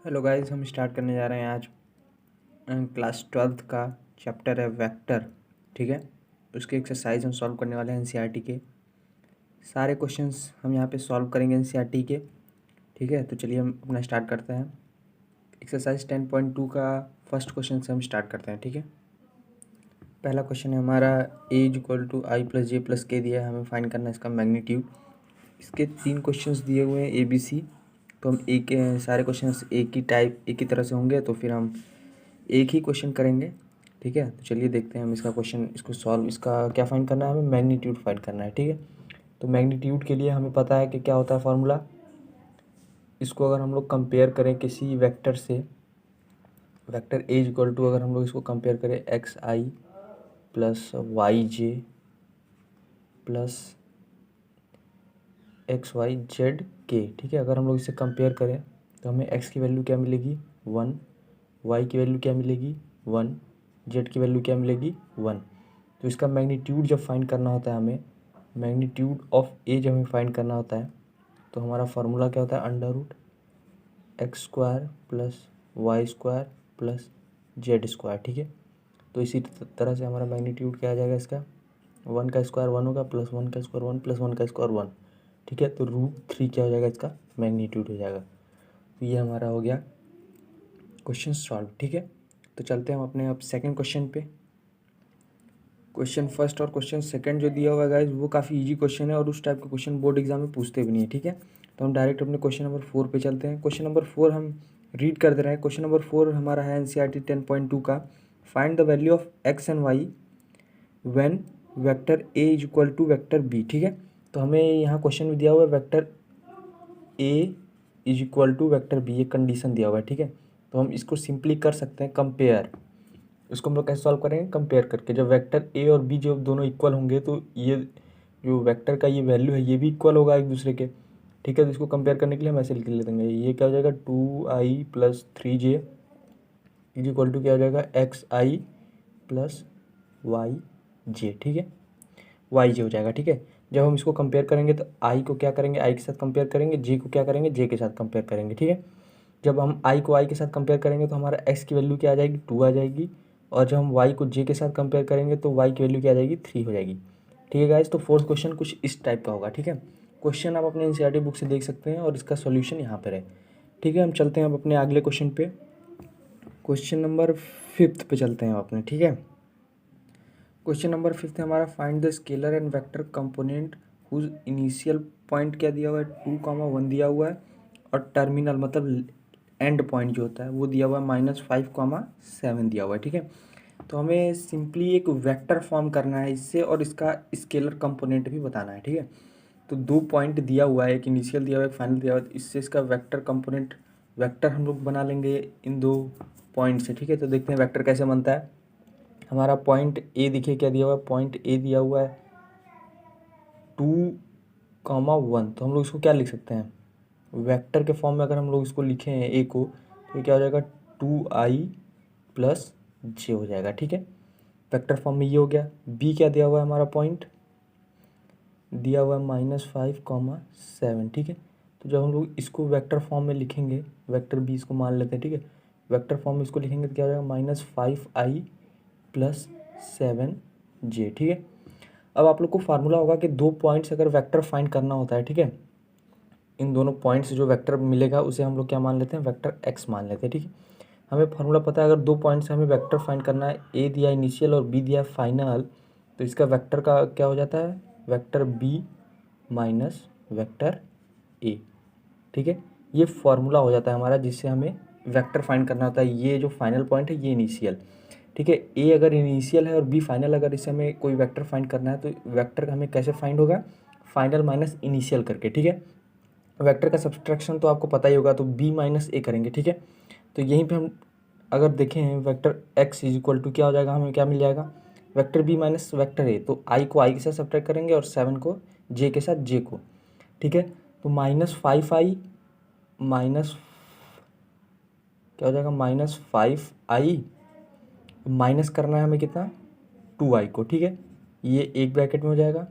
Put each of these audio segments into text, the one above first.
Hello guys, हम start करने जा रहे हैं आज क्लास 12th का चैप्टर है वेक्टर। ठीक है, उसके एक्सरसाइज हम सॉल्व करने वाले हैं एनसीईआरटी के। सारे क्वेश्चंस हम यहाँ पे सॉल्व करेंगे एनसीईआरटी के। ठीक है, तो चलिए हम अपना स्टार्ट करते हैं। एक्सरसाइज 10.2 का फर्स्ट क्वेश्चन से हम स्टार्ट करते हैं। ठीक है, पहला क्वेश्चन है हमारा a=i+j+k दिया है, हमें फाइंड करना है इसका मैग्नीट्यूड। इसके 3 क्वेश्चंस दिए हुए हैं ABC, तो हम सारे क्वेश्चंस एक ही तरह से होंगे, तो फिर हम एक ही क्वेश्चन करेंगे। ठीक है, तो चलिए देखते हैं हम इसका क्वेश्चन, इसको सॉल्व, इसका क्या फाइंड करना है, हमें मैग्नीट्यूड फाइंड करना है। ठीक है, तो मैग्नीट्यूड के लिए हमें पता है कि क्या होता है फार्मूला। इसको अगर हम लोग कंपेयर करें किसी वेक्टर से, वेक्टर A अगर हम लोग इसको कंपेयर करें xi plus yj plus xyzk। ठीक है, अगर हम लोग इसे कंपेयर करें तो हमें x की वैल्यू क्या मिलेगी 1, y की वैल्यू क्या मिलेगी 1, z की वैल्यू क्या मिलेगी 1। तो इसका मैग्नीट्यूड जब फाइंड करना होता है, हमें मैग्नीट्यूड ऑफ ए जब हमें फाइंड करना होता है, तो हमारा फार्मूला क्या होता है √x² plus y² plus z²। ठीक है, तो इसी तरह से हमारा मैग्नीट्यूड क्या आ जाएगा, इसका 1 का स्क्वायर 1 होगा, प्लस 1 का स्क्वायर 1 प्लस 1 का स्क्वायर 1। ठीक है, तो √3 क्या हो जाएगा, इसका मैग्नीट्यूड हो जाएगा। तो ये हमारा हो गया क्वेश्चन सॉल्व। ठीक है, तो चलते हैं हम अपने अब सेकंड क्वेश्चन पे। क्वेश्चन फर्स्ट और क्वेश्चन सेकंड जो दिया हुआ है गाइज, वो काफ़ी इजी क्वेश्चन है और उस टाइप के क्वेश्चन बोर्ड एग्जाम में पूछते भी नहीं है। ठीक है, तो हम डायरेक्ट अपने क्वेश्चन नंबर 4 पे चलते हैं। क्वेश्चन नंबर 4 हम रीड कर दे रहे हैं। क्वेश्चन नंबर 4 हमारा है एनसीईआरटी 10.2 का, find the value of x and y when vector a vector b। ठीक है, तो हमें यहाँ क्वेश्चन में दिया हुआ है वेक्टर a वेक्टर b, एक कंडीशन दिया हुआ है। ठीक है, तो हम इसको सिंपली कर सकते हैं कंपेयर। इसको हम लोग कैसे सॉल्व करेंगे, कंपेयर करके। जब वेक्टर ए और बी जब दोनों इक्वल होंगे, तो ये जो वेक्टर का ये वैल्यू है ये भी इक्वल होगा एक दूसरे के। ठीक है, तो इसको कंपेयर करने के लिए हम ऐसे लिख लेते हैं, ये क्या हो जाएगा 2i प्लस 3j क्या हो जाएगा xi प्लस yj। ठीक है, yj हो जाएगा। ठीक है, जब हम इसको कंपेयर करेंगे तो i को क्या करेंगे, i के साथ कंपेयर करेंगे, j को क्या करेंगे, j के साथ कंपेयर करेंगे। ठीक है, जब हम i को i के साथ कंपेयर करेंगे तो हमारा x की वैल्यू क्या आ जाएगी 2 आ जाएगी, और जब हम y को j के साथ कंपेयर करेंगे तो y की वैल्यू क्या आ जाएगी 3 हो जाएगी। ठीक है गाइस, तो फोर्थ क्वेश्चन कुछ इस टाइप का होगा। ठीक है, क्वेश्चन आप अपने एनसीईआरटी बुक से देख सकते हैं और इसका सॉल्यूशन यहाँ पर है। ठीक है, हम चलते हैं अब अपने अगले क्वेश्चन पे। क्वेश्चन नंबर 5 पे चलते हैं अपने। ठीक है, क्वेश्चन नंबर 5 है हमारा, find the scalar and vector component whose initial point क्या दिया हुआ है 2, 1 दिया हुआ है, और टर्मिनल मतलब एंड पॉइंट जो होता है वो दिया हुआ है -5, 7 दिया हुआ है। ठीक है, तो हमें सिंपली एक वेक्टर फॉर्म करना है इससे, और इसका स्केलर कंपोनेंट भी बताना है। ठीक है, तो 2 पॉइंट दिया हुआ है, एक इनिशियल दिया हुआ है, एक फाइनल दिया हुआ है, तो इससे इसका वेक्टर कंपोनेंट वेक्टर हम लोग बना लेंगे इन 2 पॉइंट से। ठीक है, तो देखते हैं वेक्टर कैसे बनता है। हमारा पॉइंट ए देखिए क्या दिया हुआ है, पॉइंट ए दिया हुआ है 2, 1, तो हम लोग इसको क्या लिख सकते हैं वेक्टर के फॉर्म में। अगर हम लोग इसको लिखें ए को, तो ये क्या हो जाएगा 2i प्लस जे हो जाएगा। ठीक है, वेक्टर फॉर्म में ये हो गया। बी क्या दिया हुआ है, हमारा पॉइंट दिया हुआ है -5, 7। ठीक है, तो जब हम लोग इसको वेक्टर फॉर्म में लिखेंगे, वेक्टर बी इसको मान लेते हैं। ठीक है, वेक्टर फॉर्म में इसको लिखेंगे तो क्या हो जाएगा -5i प्लस 7j। ठीक है, अब आप लोग को फार्मूला होगा कि 2 पॉइंट्स अगर वेक्टर फाइंड करना होता है, ठीक है, इन दोनों पॉइंट्स से जो वेक्टर मिलेगा उसे हम लोग क्या मान लेते हैं, वेक्टर x मान लेते हैं। ठीक है, हमें फार्मूला पता है, अगर 2 पॉइंट से हमें वेक्टर फाइंड करना है, a दिया इनिशियल और b दिया फाइनल, तो इसका वेक्टर का क्या हो जाता है, vector b minus vector a। ठीक है, ये फार्मूला हो जाता है हमारा, जिससे हमें वेक्टर फाइंड करना होता है। ये जो फाइनल पॉइंट है ये इनिशियल, ठीक है, ए अगर इनिशियल है और बी फाइनल, अगर इससे हमें कोई वेक्टर फाइंड करना है तो वेक्टर हमें कैसे फाइंड होगा, फाइनल माइनस इनिशियल करके। ठीक है, वेक्टर का सब्सट्रैक्शन तो आपको पता ही होगा, तो बी माइनस ए करेंगे। ठीक है, तो यहीं पे हम अगर देखें vector X is equal to क्या हो जाएगा, हमें क्या मिल जाएगा, vector B minus vector A, तो आई को आई के साथ सब्ट्रैक्ट करेंगे और 7 को जे के साथ जे को। ठीक है, तो -5i माइनस क्या हो जाएगा, -5i माइनस करना है हमें कितना 2i को। ठीक है, ये एक ब्रैकेट में हो जाएगा,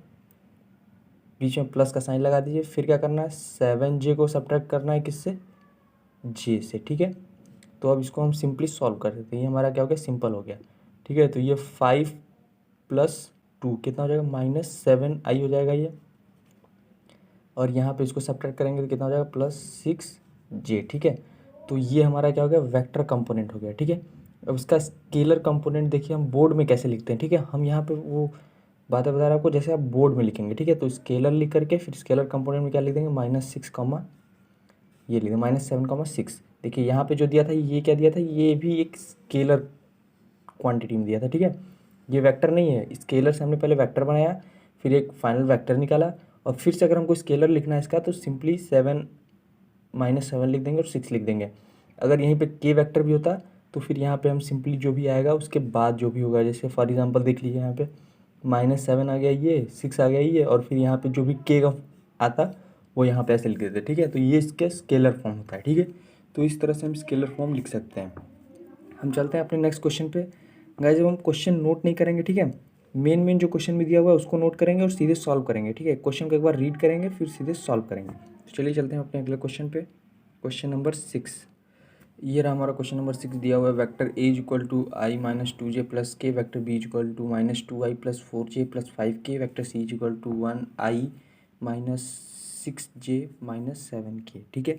बीच में प्लस का साइन लगा दीजिए। फिर क्या करना है 7j को सब्ट्रैक्ट करना है किससे, जे से, ठीक है। तो अब इसको हम सिंपली सॉल्व कर देते हैं, ये हमारा क्या हो गया, सिंपल हो गया, ठीक है। तो ये 5+2 कितना हो जाएगा, -7i हो जाएगा ये, और यहाँ पे इसको सब्ट्रैक्ट करेंगे तो कितना हो जाएगा, +6j, ठीक है। तो ये हमारा क्या हो गया, वेक्टर कंपोनेंट हो गया, ठीक है। अब इसका स्केलर कंपोनेंट देखिए हम बोर्ड में कैसे लिखते हैं, ठीक है। हम यहाँ पे वो बातें बता रहा आपको, जैसे आप बोर्ड में लिखेंगे, ठीक है। तो स्केलर लिख करके फिर स्केलर कंपोनेंट में क्या लिख देंगे, -6 कॉमा, ये लिख देंगे -7,6। देखिए यहाँ पे जो दिया था ये क्या दिया था, ये भी एक स्केलर क्वांटिटी में दिया था, ठीक है। ये वेक्टर नहीं है, स्केलर से हमने पहले वेक्टर बनाया, फिर एक फाइनल वेक्टर निकाला, और फिर से अगर हमको स्केलर लिखना है इसका तो सिंपली 7 लिख देंगे और 6 लिख देंगे। अगर यहीं पे के वेक्टर भी होता तो फिर यहाँ पे हम सिंपली जो भी आएगा उसके बाद जो भी होगा, जैसे फॉर एग्जांपल देख लीजिए यहाँ पे -7 आ गया, ये 6 आ गया ये, और फिर यहाँ पे जो भी के का आता वो यहाँ पे ऐसे लिख देते, ठीक है। तो ये इसके स्केलर फॉर्म होता है, ठीक है। तो इस तरह से हम स्केलर फॉर्म लिख सकते हैं। हम चलते हैं अपने नेक्स्ट क्वेश्चन पे। गाइस जब हम क्वेश्चन नोट नहीं करेंगे, ठीक है, मेन जो क्वेश्चन में दिया हुआ है उसको नोट करेंगे और सीधे सॉल्व करेंगे, ठीक है। क्वेश्चन को एक बार रीड करेंगे फिर सीधे सॉल्व करेंगे। तो चलिए चलते हैं अपने अगले क्वेश्चन पे, क्वेश्चन नंबर 6। ये रहा हमारा क्वेश्चन नंबर 6, दिया हुआ है vector a = i - 2j + k, vector b = -2i + 4j + 5k, vector c = 1i - 6j - 7k, ठीक है।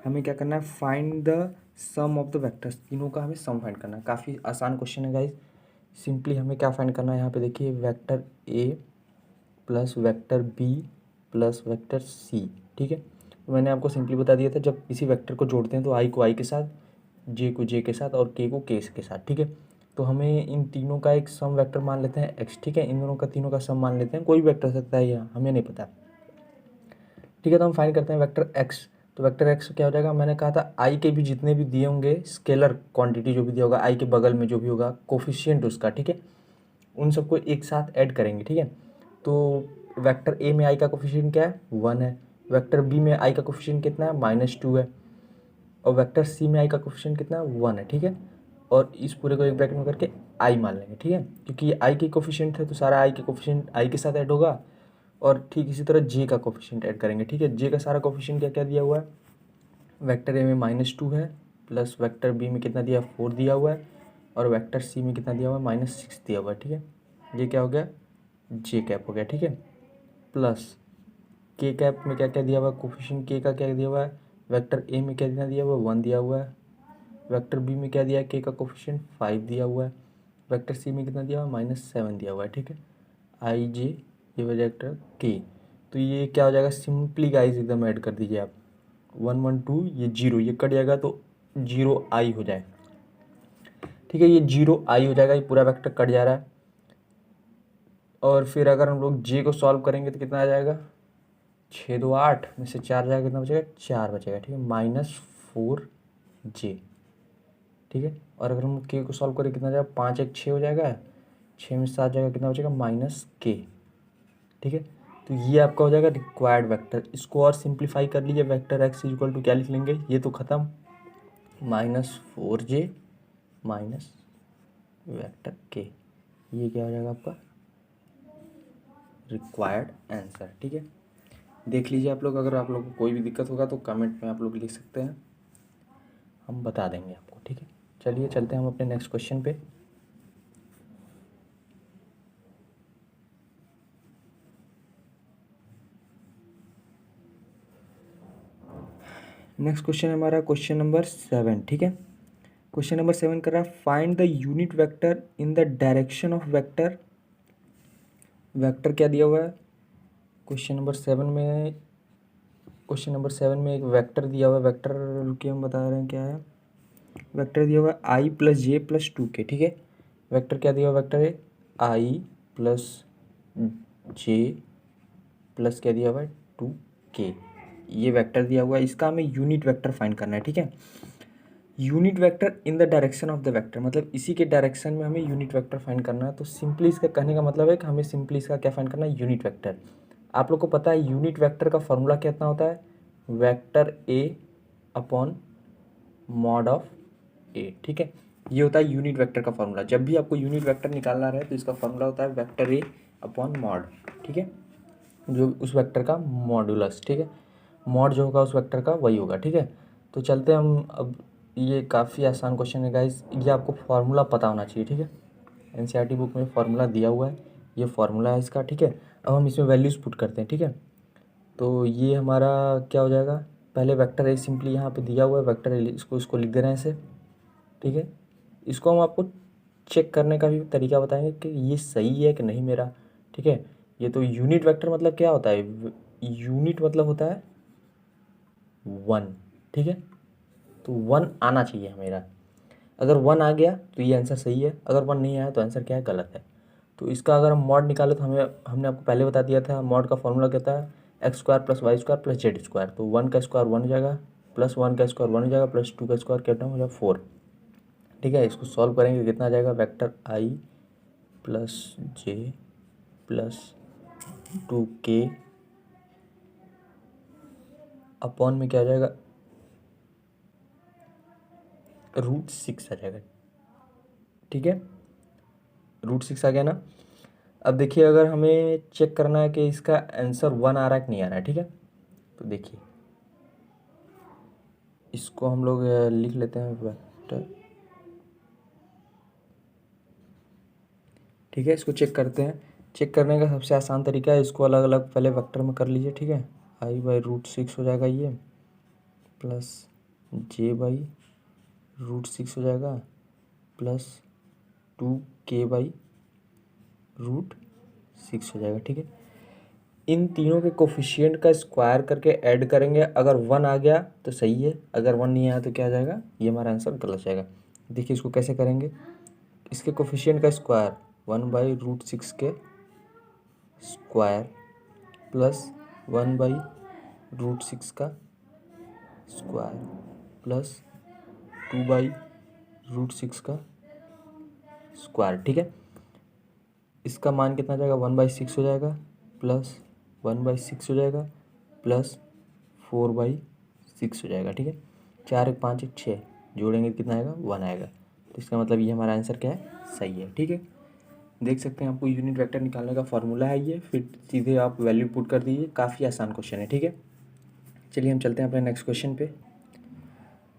हमें क्या करना है, find the sum of the vectors, तीनों का हमें सम फाइंड करना है। काफ़ी आसान क्वेश्चन है गाइज। सिंपली हमें क्या फाइंड करना है, यहाँ पे देखिए vector a plus vector b plus vector c, ठीक है। तो मैंने आपको सिंपली बता दिया था, जब किसी वेक्टर को जोड़ते हैं तो i को i के साथ, j को j के साथ और k को k के साथ, ठीक है। तो हमें इन तीनों का एक सम वेक्टर मान लेते हैं x, ठीक है। इन दोनों का तीनों का सम मान लेते हैं, कोई भी वेक्टर सकता है यहाँ, हमें नहीं पता, ठीक है। तो हम फाइंड करते हैं वेक्टर x। तो वेक्टर x क्या हो जाएगा, मैंने कहा था i के भी जितने भी दिए होंगे स्केलर क्वांटिटी जो भी दिया होगा, i के बगल में जो भी होगा कोफिशिएंट उसका, ठीक है, उन सबको एक साथ ऐड करेंगे, ठीक है। तो वेक्टर a में i का कोफिशिएंट क्या है, 1 है। वेक्टर b में i का कोफिशिएंट कितना है, -2 है। और वेक्टर c में i का कोफिशिएंट कितना है, 1 है, ठीक है। और इस पूरे को एक ब्रैकेट में करके i मान लेंगे, ठीक है, क्योंकि ये i के कोफिशिएंट है तो सारा i के कोफिशिएंट i के साथ ऐड होगा। और ठीक इसी तरह j का कोफिशिएंट ऐड करेंगे, ठीक है। j का सारा कोफिशिएंट क्या क्या दिया हुआ है, वेक्टर a में -2 है, प्लस वेक्टर b में कितना दिया, 4 दिया हुआ है, और वेक्टर c में कितना दिया हुआ है, -6 दिया हुआ है, ठीक है। ये क्या हो गया, j कैप हो गया, ठीक है। प्लस k कैप में क्या क्या दिया हुआ है, कोफिशिएंट k का क्या दिया हुआ है, वेक्टर a में क्या दिया हुआ है, 1 दिया हुआ है। वेक्टर b में क्या दिया है, k का कोफिशिएंट 5 दिया हुआ है। वेक्टर c में कितना दिया हुआ है, -7 दिया हुआ है, ठीक है। i j, ये वेक्टर k। तो ये क्या हो जाएगा, सिंपली गाइस एकदम ऐड कर दीजिए आप, 1 1 2, ये 0, ये कट जाएगा तो 0i हो जाएगा, ठीक है। ये 0i हो जाएगा, ये पूरा वेक्टर कट जा रहा है। और फिर अगर हम लोग j को सॉल्व करेंगे तो कितना आ जाएगा, 6 2 8 में से 4 जाएगा, कितना बचेगा, 4 बचेगा, ठीक है, -4j, ठीक है। और अगर हम k को सॉल्व करें कितना जाएगा, 5 1 6 हो जाएगा, 6 में 7 जाएगा, कितना बचेगा, -k, ठीक है। तो ये आपका हो जाएगा रिक्वायर्ड वेक्टर। इसको और सिंप्लीफाई कर लीजिए, वेक्टर x = क्या लिख लेंगे, ये तो ख़त्म, -4j माइनस वेक्टर k, ये क्या हो जाएगा आपका रिक्वायर्ड आंसर, ठीक है। देख लीजिए आप लोग, अगर आप लोग को कोई भी दिक्कत होगा तो कमेंट में आप लोग लिख सकते हैं, हम बता देंगे आपको, ठीक है। चलिए चलते हैं हम अपने नेक्स्ट क्वेश्चन पे। नेक्स्ट क्वेश्चन हमारा क्वेश्चन नंबर 7, ठीक है। क्वेश्चन नंबर 7 कर रहा है, find the unit vector in the direction of vector. Vector क्या दिया हुआ है क्वेश्चन नंबर 7 में, क्वेश्चन नंबर 7 में एक वेक्टर दिया हुआ है, वेक्टर रुकिए हम बता रहे हैं क्या है। वेक्टर दिया हुआ है i + j + 2k, ठीक है। वेक्टर क्या दिया हुआ, वेक्टर है i + j प्लस क्या दिया हुआ है, 2k, ये वेक्टर दिया हुआ है। इसका हमें यूनिट वेक्टर फाइंड करना है, ठीक है। Unit vector in the direction of the vector, मतलब इसी के डायरेक्शन में हमें यूनिट वेक्टर फाइंड करना है। तो सिंपली इसका कहने का मतलब है कि हमें सिंपली इसका क्या फाइंड करना है, यूनिट वेक्टर। आप लोग को पता है यूनिट वेक्टर का फॉर्मूला कितना होता है, vector a upon mod of a, ठीक है। ये होता है यूनिट वेक्टर का फॉर्मूला। जब भी आपको यूनिट वेक्टर निकालना रहे तो इसका फॉर्मूला होता है वेक्टर a अपॉन मॉड, ठीक है, जो उस वेक्टर का मॉडुलस, ठीक है, मॉड जो होगा उस वेक्टर का वही होगा, ठीक है। तो चलते हम अब, ये काफ़ी आसान क्वेश्चन है गाइस, ये आपको फार्मूला पता होना चाहिए, ठीक है। एनसीईआरटी बुक में फार्मूला दिया हुआ है, ये फार्मूला है इसका, ठीक है। अब हम इसमें वैल्यूज़ पुट करते हैं, ठीक है। तो ये हमारा क्या हो जाएगा, पहले वेक्टर ए सिंपली यहाँ पे दिया हुआ है, वेक्टर ए इसको लिख दे रहे हैं ऐसे, ठीक है। इसको हम आपको चेक करने का भी तरीका बताएंगे कि ये सही है कि नहीं मेरा, ठीक है। ये तो यूनिट वेक्टर मतलब क्या होता है, यूनिट मतलब होता है 1, ठीक है। तो 1 आना चाहिए मेरा, अगर 1 आ गया तो ये आंसर सही है, अगर 1 नहीं आया तो आंसर क्या है, गलत है। तो इसका अगर हम मॉड निकाले तो हमने आपको पहले बता दिया था, मॉड का फॉर्मूला कहता है x² + y² + z²। तो 1 का स्क्वायर 1 हो जाएगा, +1 का स्क्वायर 1 हो जाएगा, +2 का स्क्वायर कितना हो जाएगा 4, ठीक है। इसको सॉल्व करेंगे कितना आ जाएगा, vector i + j + 2k upon में क्या आ जाएगा, √6 आ जाएगा, ठीक है। √6 आ गया ना। अब देखिए अगर हमें चेक करना है कि इसका आंसर 1 आ रहा है कि नहीं आ रहा है, ठीक है। तो देखिए इसको हम लोग लिख लेते हैं वेक्टर, ठीक है। इसको चेक करते हैं, चेक करने का सबसे आसान तरीका है, इसको अलग अलग पहले वेक्टर में कर लीजिए, ठीक है। i/√6 हो जाएगा ये, प्लस j/√6 हो जाएगा, +2k/√6 हो जाएगा, ठीक है। इन तीनों के कोफिशिएंट का स्क्वायर करके ऐड करेंगे, अगर 1 आ गया तो सही है, अगर 1 नहीं आया तो क्या आ जाएगा, ये हमारा आंसर गलत जाएगा। देखिए इसको कैसे करेंगे, इसके कोफिशिएंट का स्क्वायर 1/√6 के स्क्वायर प्लस 1/√6 का स्क्वायर प्लस 2/√6 का स्क्वायर, ठीक है। इसका मान कितना जाएगा, 1/6 हो जाएगा, प्लस 1/6 हो जाएगा, प्लस 4/6 हो जाएगा, ठीक है। 4 1 5 1 6 जोड़ेंगे कितना आएगा, 1 आएगा। तो इसका मतलब ये हमारा आंसर क्या है, सही है, ठीक है। देख सकते हैं आपको यूनिट वेक्टर निकालने का फॉर्मूला है ये, फिर सीधे आप वैल्यू पुट कर दीजिए, काफ़ी आसान क्वेश्चन है, ठीक है। चलिए हम चलते हैं अपने नेक्स्ट क्वेश्चन पे।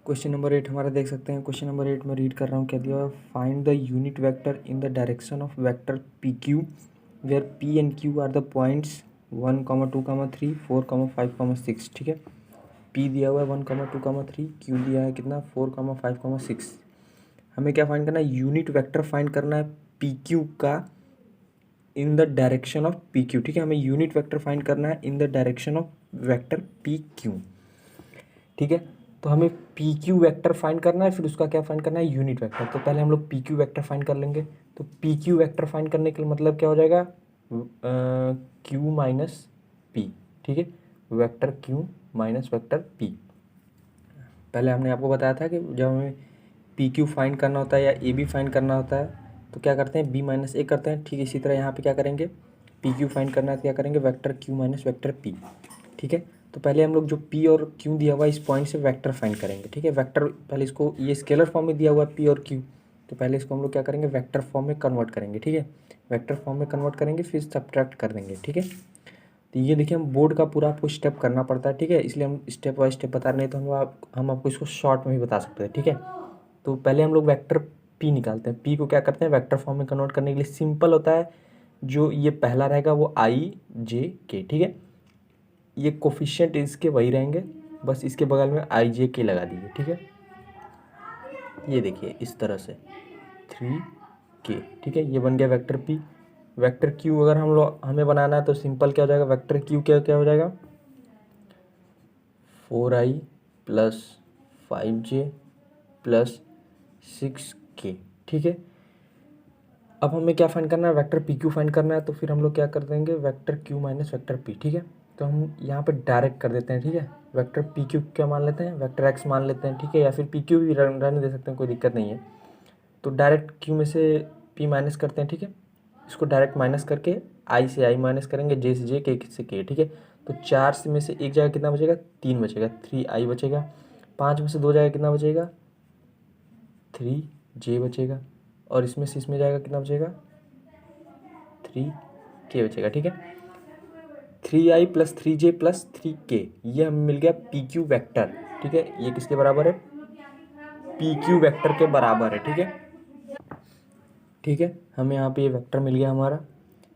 क्वेश्चन नंबर 8 हमारा देख सकते हैं, क्वेश्चन नंबर 8 में रीड कर रहा हूँ, क्या दिया, find the unit vector in the direction of vector P Q where P and Q are the points 1, 2, 3, 4, 5, 6, ठीक है। पी दिया हुआ है 1, 2, 3, क्यू दिया है कितना 4, 5, 6। हमें क्या फाइंड करना है, यूनिट वेक्टर फाइंड करना है पी क्यू का इन the direction of P Q, ठीक है। हमें यूनिट वेक्टर फाइंड करना है इन the direction of vector P Q, ठीक है। तो हमें पी क्यू वैक्टर फाइंड करना है, फिर उसका क्या फाइंड करना है, यूनिट वेक्टर। तो पहले हम लोग पी क्यू वैक्टर फाइंड कर लेंगे। तो पी क्यू वैक्टर फाइंड करने के मतलब क्या हो जाएगा, क्यू माइनस पी, ठीक है। Vector Q minus vector P. पहले हमने आपको बताया था कि जब हमें पी क्यू फाइंड करना होता है या ए बी फाइंड करना होता है तो क्या करते हैं, b - a करते हैं, ठीक इसी तरह यहाँ पे क्या करेंगे, पी क्यू फाइंड करना है तो क्या करेंगे, vector Q minus vector P, ठीक है। तो पहले हम लोग जो p और q दिया हुआ है इस पॉइंट से वेक्टर फाइंड करेंगे, ठीक है। वेक्टर पहले इसको, ये स्केलर फॉर्म में दिया हुआ है p और q, तो पहले इसको हम लोग क्या करेंगे, वेक्टर फॉर्म में कन्वर्ट करेंगे, ठीक है। वेक्टर फॉर्म में कन्वर्ट करेंगे, फिर सब्ट्रैक्ट कर देंगे, ठीक है। तो ये देखिए हम बोर्ड का पूरा आपको स्टेप करना पड़ता है, ठीक है, इसलिए हम स्टेप बाय स्टेप बता रहे हैं, तो हम आपको इसको शॉर्ट में भी बता सकते हैं, ठीक है। तो पहले हम लोग वेक्टर p निकालते हैं, p को क्या करते हैं, वेक्टर फॉर्म में कन्वर्ट करने के लिए सिंपल होता है, जो ये पहला रहेगा वो i j k, ठीक है। ये कोफिशिएंट इसके वही रहेंगे, बस इसके बगल में i j k लगा दीजिए, ठीक है। ये देखिए इस तरह से 3k, ठीक है, ये बन गया वेक्टर p। वेक्टर q अगर हमें बनाना है तो सिंपल क्या हो जाएगा, वेक्टर q क्या क्या हो जाएगा, 4i + 5j + 6k, ठीक है। अब हमें क्या फाइंड करना है, वेक्टर पी क्यू फाइंड करना है, तो फिर हम लोग क्या कर देंगे, vector Q minus vector P, ठीक है। तो हम यहाँ पे डायरेक्ट कर देते हैं, ठीक है। वेक्टर पी क्यू क्या मान लेते हैं, वेक्टर एक्स मान लेते हैं, ठीक है, या फिर पी क्यू भी रहने दे सकते हैं, कोई दिक्कत नहीं है। तो डायरेक्ट क्यू में से पी माइनस करते हैं, ठीक है। इसको डायरेक्ट माइनस करके आई से आई माइनस करेंगे, जे से जे, के से के, ठीक है। तो 4 में से एक जगह कितना बचेगा, 3 बचेगा, 3i बचेगा। 5 में से 2 जगह कितना बचेगा, 3j बचेगा। और इसमें से इसमें जाएगा कितना बचेगा, 3k बचेगा, ठीक है। 3i + 3j + 3k, ये हमें मिल गया पी क्यू वैक्टर, ठीक है, ये किसके बराबर है, पी क्यू वेक्टर के बराबर है। ठीक है, ठीक है, हमें यहाँ पे ये वेक्टर मिल गया हमारा।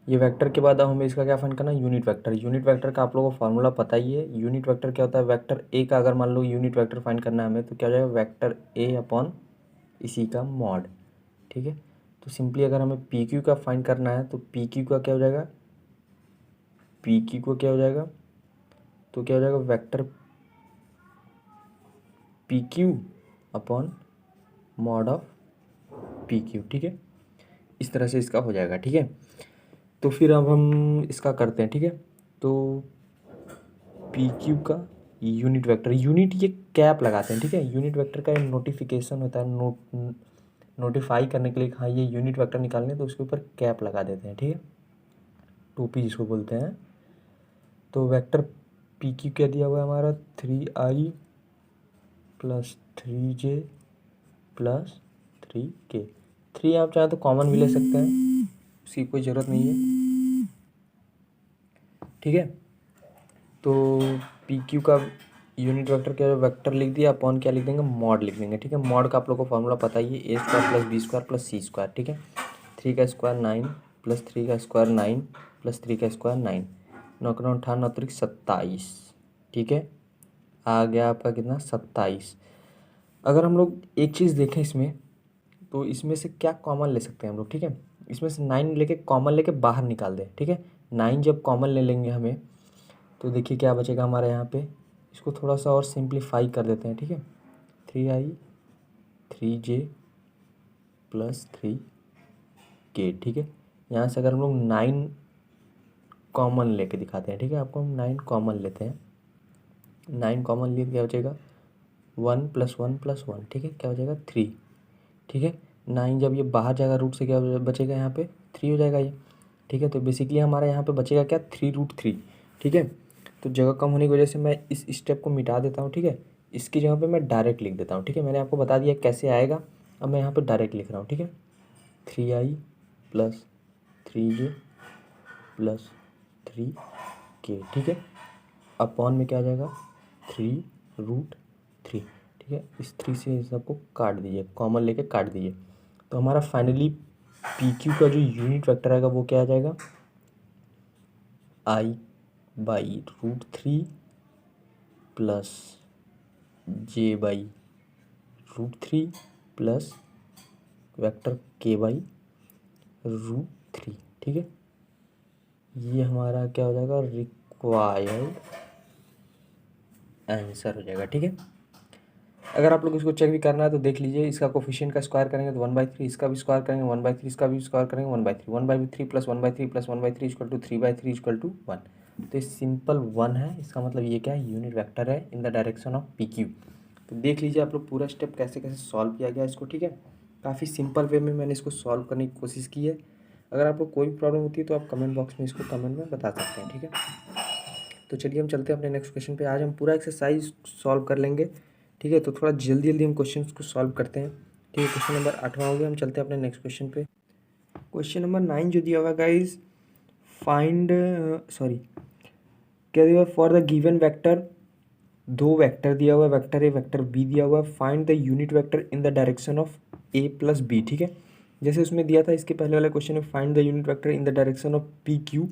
ये वेक्टर के बाद अब हमें इसका क्या फाइंड करना है, यूनिट वेक्टर। यूनिट वेक्टर का आप लोगों को फार्मूला पता ही है। यूनिट वेक्टर क्या होता है, वेक्टर ए का अगर मान लो यूनिट वेक्टर फाइंड करना है हमें, तो क्या हो जाएगा, वेक्टर ए अपॉन इसी का मॉड। ठीक है, तो सिंपली अगर हमें पी क्यू का फाइंड करना है तो पी क्यू का क्या हो जाएगा, पी क्यू को क्या हो जाएगा, तो क्या हो जाएगा, vector P Q upon mod of P Q. ठीक है, इस तरह से इसका हो जाएगा। ठीक है, तो फिर अब हम इसका करते हैं। ठीक है, तो पी क्यू का यूनिट वेक्टर, यूनिट ये कैप लगाते हैं। ठीक है, यूनिट वेक्टर का नोटिफिकेशन होता है, नोटिफाई करने के लिए हाँ ये यूनिट वेक्टर निकालने, तो उसके ऊपर कैप लगा देते हैं। ठीक है, टोपी जिसको बोलते हैं। तो वेक्टर पी क्यू क्या दिया हुआ है हमारा, 3i plus 3j plus 3k। 3 आप चाहें तो कॉमन भी ले सकते हैं, उसकी कोई ज़रूरत नहीं है। ठीक है, तो पी क्यू का यूनिट वेक्टर क्या, वेक्टर लिख दिया, अपॉन क्या लिख देंगे, मॉड लिख देंगे। ठीक है, मॉड का आप लोग को फॉर्मूला पता ही है, A square plus B square plus C square. ठीक है, 3 का स्क्वायर 9 प्लस 3 का स्क्वायर 9 प्लस 3 का स्क्वायर 9, 9 का 98 अतिरिक्त 27। ठीक है, आ गया आपका कितना, 27। अगर हम लोग एक चीज़ देखें इसमें, तो इसमें से क्या कॉमन ले सकते हैं हम लोग। ठीक है, इसमें से 9 लेके कॉमन लेके बाहर निकाल दें। ठीक है, 9 जब कॉमन ले लेंगे हमें, तो देखिए क्या बचेगा हमारे यहाँ पे, इसको थोड़ा सा और सिंप्लीफाई कर देते हैं। ठीक है, 3i 3j प्लस 3k। ठीक है, यहाँ से अगर हम लोग 9 कॉमन लेके दिखाते हैं। ठीक है, आपको हम 9 कॉमन लेते हैं, 9 कॉमन लिए क्या बचेगा, 1 प्लस 1 प्लस 1। ठीक है, क्या हो जाएगा, 3। ठीक है, 9 जब ये बाहर जाएगा रूट से क्या बचेगा, यहाँ पे 3 हो जाएगा ये। ठीक है, तो बेसिकली हमारा यहाँ पे बचेगा क्या, 3√3। ठीक है, तो जगह कम होने की वजह से मैं इस स्टेप को मिटा देता हूँ। ठीक है, इसकी जगह पे मैं डायरेक्ट लिख देता हूँ। ठीक है, मैंने आपको बता दिया कैसे आएगा, अब मैं यहाँ पे डायरेक्ट लिख रहा हूँ। ठीक है, 3i plus 3j plus 3k। ठीक है, अपॉन में क्या आ जाएगा, 3√3। ठीक है, इस 3 से इस सबको काट दीजिए, कॉमन लेके काट दीजिए, तो हमारा फाइनली पी क्यू का जो यूनिट वेक्टर आएगा वो क्या आ जाएगा, i/√3 plus j/√3 plus vector k/√3। ठीक है, ये हमारा क्या हो जाएगा, रिक्वायर्ड आंसर हो जाएगा। ठीक है, अगर आप लोग इसको चेक भी करना है तो देख लीजिए, इसका कोफिशिएंट का स्क्वायर करेंगे तो 1/3, इसका भी स्क्वायर करेंगे 1/3, इसका भी स्क्वायर करेंगे 1/3, 1/3 plus 1/3 plus 1/3 equal to 3/3 equal to 1। तो ये सिंपल 1 है, इसका मतलब ये क्या है, यूनिट वेक्टर है इन the direction of P Q. तो देख लीजिए आप लोग पूरा स्टेप कैसे कैसे सॉल्व किया गया इसको। ठीक है, काफ़ी सिंपल वे में मैंने इसको सॉल्व करने की कोशिश की है। अगर आपको कोई भी प्रॉब्लम होती है तो आप कमेंट बॉक्स में इसको कमेंट में बता सकते हैं। ठीक है, तो चलिए हम चलते हैं अपने नेक्स्ट क्वेश्चन पे। आज हम पूरा एक्सरसाइज सॉल्व कर लेंगे। ठीक है, तो थोड़ा जल्दी जल्दी हम क्वेश्चन को सॉल्व करते हैं। ठीक है, क्वेश्चन नंबर 8वां हो गया, हम चलते हैं अपने नेक्स्ट क्वेश्चन पे। क्वेश्चन नंबर 9 जो दिया हुआ गाइज, फाइंड सॉरी क्या दिया हुआ, फॉर द गिवन वेक्टर, दो वेक्टर दिया हुआ है, वेक्टर ए वेक्टर बी दिया हुआ है, find the unit vector in the direction of A plus B. ठीक है, जैसे उसमें दिया था इसके पहले वाले क्वेश्चन में, find the unit vector in the direction of P Q,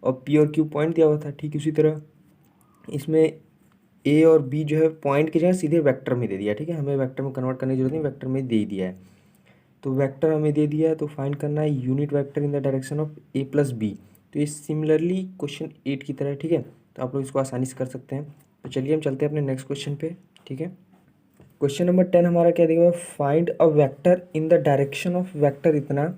और पी और क्यू पॉइंट दिया हुआ था। ठीक उसी तरह इसमें ए और बी जो है पॉइंट की जगह सीधे वेक्टर में दे दिया। ठीक है, हमें वेक्टर में कन्वर्ट करने की जरूरत नहीं, वेक्टर में दे दिया है। तो वेक्टर हमें दे दिया है, तो फाइंड करना है unit vector in the direction of A plus B. तो ये सिमिलरली क्वेश्चन 8 की तरह है। ठीक है, तो आप लोग इसको आसानी से कर सकते हैं। तो चलिए हम चलते हैं अपने नेक्स्ट क्वेश्चन पे। ठीक है, क्वेश्चन नंबर 10 हमारा क्या देगा, find a vector in the direction of vector इतना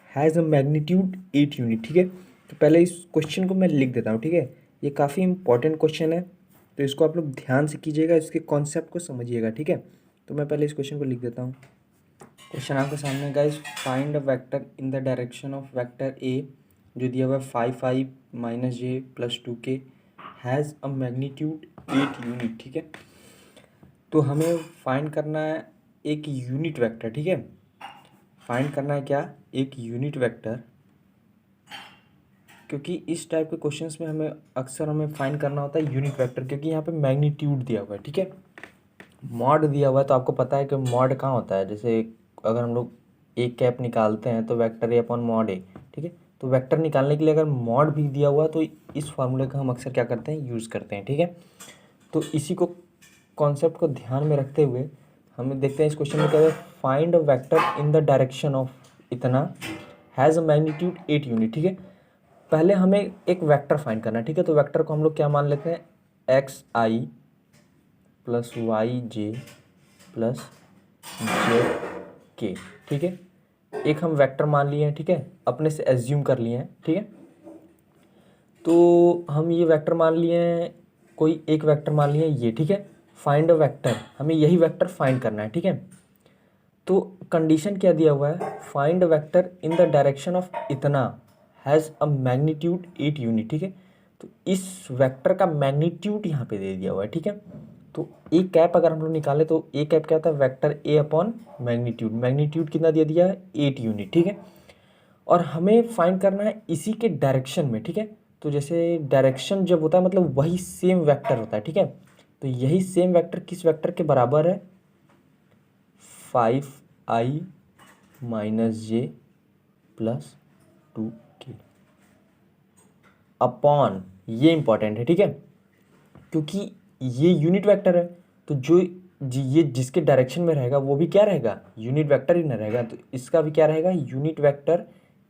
हैज़ अ मैग्नीट्यूड 8 यूनिट। ठीक है, तो पहले इस क्वेश्चन को मैं लिख देता हूँ। ठीक है, ये काफ़ी इंपॉर्टेंट क्वेश्चन है, तो इसको आप लोग ध्यान से कीजिएगा, इसके कॉन्सेप्ट को समझिएगा। ठीक है, तो मैं पहले इस क्वेश्चन को लिख देता हूँ। क्वेश्चन आपके सामने guys, find a vector in the direction of vector A जो दिया हुआ है 5i minus J plus 2k has a magnitude 8 unit. ठीक है, तो हमें फाइंड करना है एक यूनिट वेक्टर। ठीक है, फाइंड करना है क्या, एक यूनिट वेक्टर, क्योंकि इस टाइप के क्वेश्चंस में हमें अक्सर फाइंड करना होता है यूनिट वेक्टर, क्योंकि यहाँ पे मैग्नीट्यूड दिया हुआ है। ठीक है, मॉड दिया हुआ है तो आपको पता है कि मॉड कहाँ होता है। जैसे अगर हम लोग ए कैप निकालते हैं तो वेक्टर ए अपॉन मॉड ए, ठीक है। तो वेक्टर निकालने के लिए अगर मॉड भी दिया हुआ है तो इस फार्मूले का हम अक्सर क्या करते हैं, यूज़ करते हैं, ठीक है। तो इसी को कॉन्सेप्ट को ध्यान में रखते हुए हम देखते हैं इस क्वेश्चन में क्या है, find a vector in the direction of इतना हैज़ अ मैग्नीट्यूड 8 यूनिट, ठीक है। पहले हमें एक वेक्टर फाइंड करना है, ठीक है। तो वेक्टर को हम लोग क्या मान लेते हैं, एक्स आई प्लस वाई जे प्लस जेड के, ठीक है। एक हम वेक्टर मान लिए हैं, ठीक है, अपने से एज्यूम कर लिए हैं, ठीक है। तो हम ये वेक्टर मान लिए हैं, कोई एक वेक्टर मान लिए हैं ये, ठीक है। फाइंड अ वेक्टर, हमें यही वेक्टर फाइंड करना है, ठीक है। तो कंडीशन क्या दिया हुआ है, find a vector in the direction of इतना हैज़ अ मैग्नीट्यूड 8 यूनिट, ठीक है। तो इस वेक्टर का मैग्नीट्यूड यहाँ पे दे दिया हुआ है, ठीक है। तो ए कैप अगर हम लोग निकालें तो ए कैप क्या होता है, वेक्टर ए अपॉन मैग्नीट्यूड, मैग्नीट्यूड कितना दे दिया है, 8 यूनिट, ठीक है। और हमें फाइंड करना है इसी के डायरेक्शन में, ठीक है। तो जैसे डायरेक्शन जब होता है मतलब वही सेम वेक्टर होता है, ठीक है। तो यही सेम वेक्टर किस वेक्टर के बराबर है, 5i माइनस जे प्लस 2k अपॉन, ये इंपॉर्टेंट है, ठीक है, क्योंकि ये यूनिट वेक्टर है। तो जो ये जिसके डायरेक्शन में रहेगा वो भी क्या रहेगा, यूनिट वेक्टर ही ना रहेगा। तो इसका भी क्या रहेगा, यूनिट वेक्टर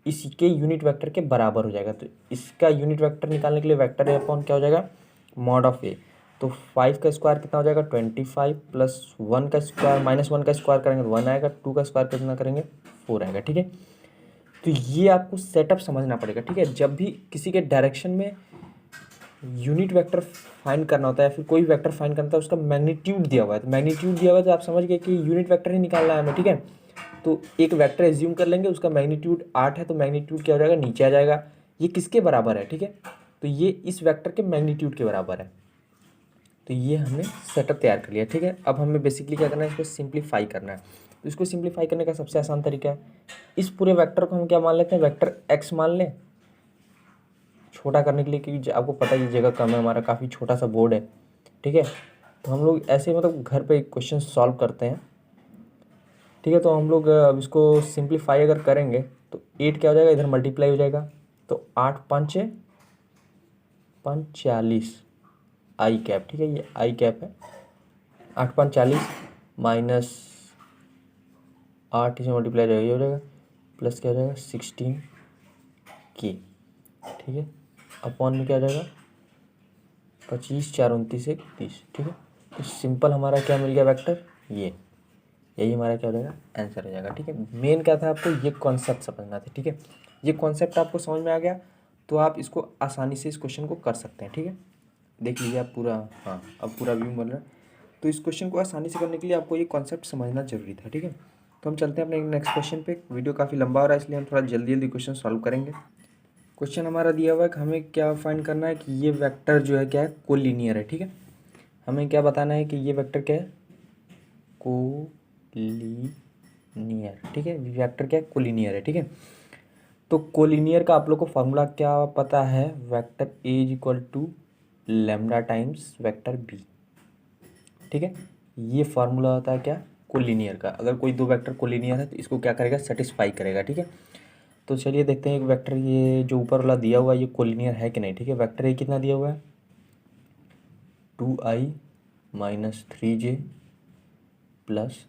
इसके यूनिट वेक्टर के बराबर हो जाएगा। तो इसका यूनिट वेक्टर निकालने के लिए वेक्टर ए अपॉन क्या हो जाएगा, मॉड ऑफ ए। तो 5 का स्क्वायर कितना हो जाएगा, 25 प्लस 1 का स्क्वायर माइनस 1 का स्क्वायर करेंगे तो 1 आएगा, 2 का स्क्वायर कितना करेंगे 4 आएगा, ठीक है। तो ये आपको सेटअप समझना पड़ेगा, ठीक है। जब भी किसी के डायरेक्शन में यूनिट वेक्टर फाइंड करना होता है या फिर कोई वेक्टर फाइंड करना होता है, उसका मैग्नीट्यूड दिया हुआ है। तो मैग्नीट्यूड दिया हुआ है तो आप समझ गए कि यूनिट वेक्टर ही निकालना है हमें, ठीक है। तो एक वेक्टर एज्यूम कर लेंगे, उसका मैग्नीट्यूड 8 है तो मैग्नीट्यूड क्या हो जाएगा, नीचे आ जाएगा। ये किसके बराबर है, ठीक है, तो ये इस वेक्टर के मैग्नीट्यूड के बराबर है। तो ये हमने सेटअप तैयार कर लिया, ठीक है। अब हमें बेसिकली क्या करना है, इसको सिंप्लीफाई करना है। तो इसको सिंप्लीफाई करने का सबसे आसान तरीका है, इस पूरे वेक्टर को हम क्या मान लेते हैं, वेक्टर एक्स मान लें, छोटा करने के लिए, क्योंकि आपको पता है ये जगह कम है, हमारा काफ़ी छोटा सा बोर्ड है, ठीक है। तो हम लोग ऐसे मतलब घर पे क्वेश्चन सॉल्व करते हैं, ठीक है। तो हम लोग अब इसको सिंप्लीफाई अगर करेंगे तो 8 क्या हो जाएगा, इधर मल्टीप्लाई हो जाएगा। तो 8 5 45 आई कैप, ठीक है, ये आई कैप है। 8 5 40 माइनस 8 से मल्टीप्लाई जाएगा, ये हो जाएगा, प्लस क्या हो जाएगा 16 के, ठीक है। अपॉन में क्या हो जाएगा 25 4 29 1 30, ठीक है। तो सिंपल हमारा क्या मिल गया वेक्टर, ये यही हमारा क्या हो जाएगा, आंसर हो जाएगा, ठीक है। मेन क्या था, आपको ये कॉन्सेप्ट समझना था, ठीक है। ये कॉन्सेप्ट आपको समझ में आ गया तो आप इसको आसानी से इस क्वेश्चन को कर सकते हैं, ठीक है। देख लीजिए आप पूरा, हाँ अब पूरा व्यू मिल रहा है। तो इस क्वेश्चन को आसानी से करने के लिए आपको ये कॉन्सेप्ट समझना जरूरी था, ठीक है। तो हम चलते हैं अपने नेक्स्ट क्वेश्चन पे। वीडियो काफ़ी लंबा हो रहा है इसलिए हम थोड़ा जल्दी जल्दी क्वेश्चन सॉल्व करेंगे। क्वेश्चन हमारा दिया हुआ है कि हमें क्या फाइंड करना है कि ये वेक्टर जो है क्या है, कोलिनियर है, ठीक है। हमें क्या बताना है कि ये वेक्टर क्या है, कोलिनियर, ठीक है। वेक्टर क्या है, कोलिनियर है, ठीक है। तो कोलिनियर का आप लोग को फॉर्मूला क्या पता है, vector A is equal to lambda times vector B, ठीक है। ये फार्मूला होता है क्या, कोलिनियर का। अगर कोई दो वेक्टर कोलिनियर है तो इसको क्या करेगा, सेटिस्फाई करेगा, ठीक है। तो चलिए देखते हैं एक वेक्टर ये जो ऊपर वाला दिया हुआ है ये कोलिनियर है कि नहीं, ठीक है। वेक्टर ए कितना दिया हुआ है, 2i minus 3j plus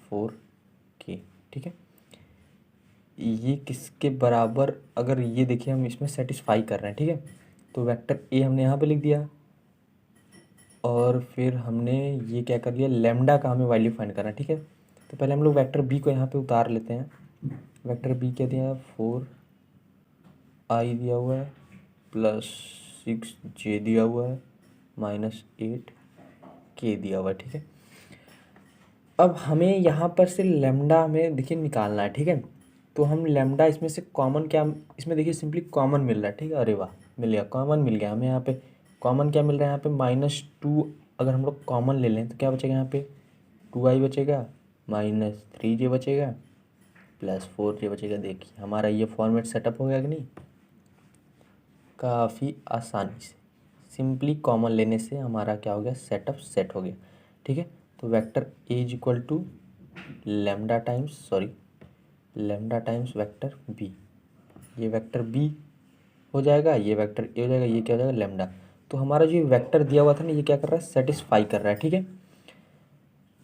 4k, ठीक है। ये किसके बराबर, अगर ये देखिए हम इसमें सेटिस्फाई कर रहे हैं, ठीक है। तो वेक्टर ए हमने यहाँ पे लिख दिया और फिर हमने ये क्या कर लिया, लेमडा का हमें वैल्यू फाइंड करना है, ठीक है। तो पहले हम लोग वेक्टर बी को यहाँ पे उतार लेते हैं। वेक्टर बी क्या दिया है, 4i दिया हुआ है प्लस 6j दिया हुआ है माइनस 8k दिया हुआ है, ठीक है। अब हमें यहाँ पर से लेमडा हमें देखिए निकालना है, ठीक है। तो हम लेमडा इसमें से कॉमन क्या, इसमें देखिए सिंपली कॉमन मिल रहा है, ठीक है। अरे वाह, मिल गया, कॉमन मिल गया हमें। यहाँ पे कॉमन क्या मिल रहा है, यहाँ पे -2 अगर हम लोग कॉमन ले लें तो क्या बचेगा, यहाँ पे 2i बचेगा माइनस 3j बचेगा प्लस 4j बचेगा। देखिए हमारा ये फॉर्मेट सेटअप हो गया कि नहीं, काफ़ी आसानी से सिंपली कॉमन लेने से हमारा क्या हो गया, सेटअप सेट हो गया, ठीक है। तो vector A is equal to lambda times vector B. ये वेक्टर बी हो जाएगा, ये वेक्टर ए हो जाएगा, ये क्या हो जाएगा लेमडा। तो हमारा जो वेक्टर दिया हुआ था ना, ये क्या कर रहा है, सेटिस्फाई कर रहा है, ठीक है।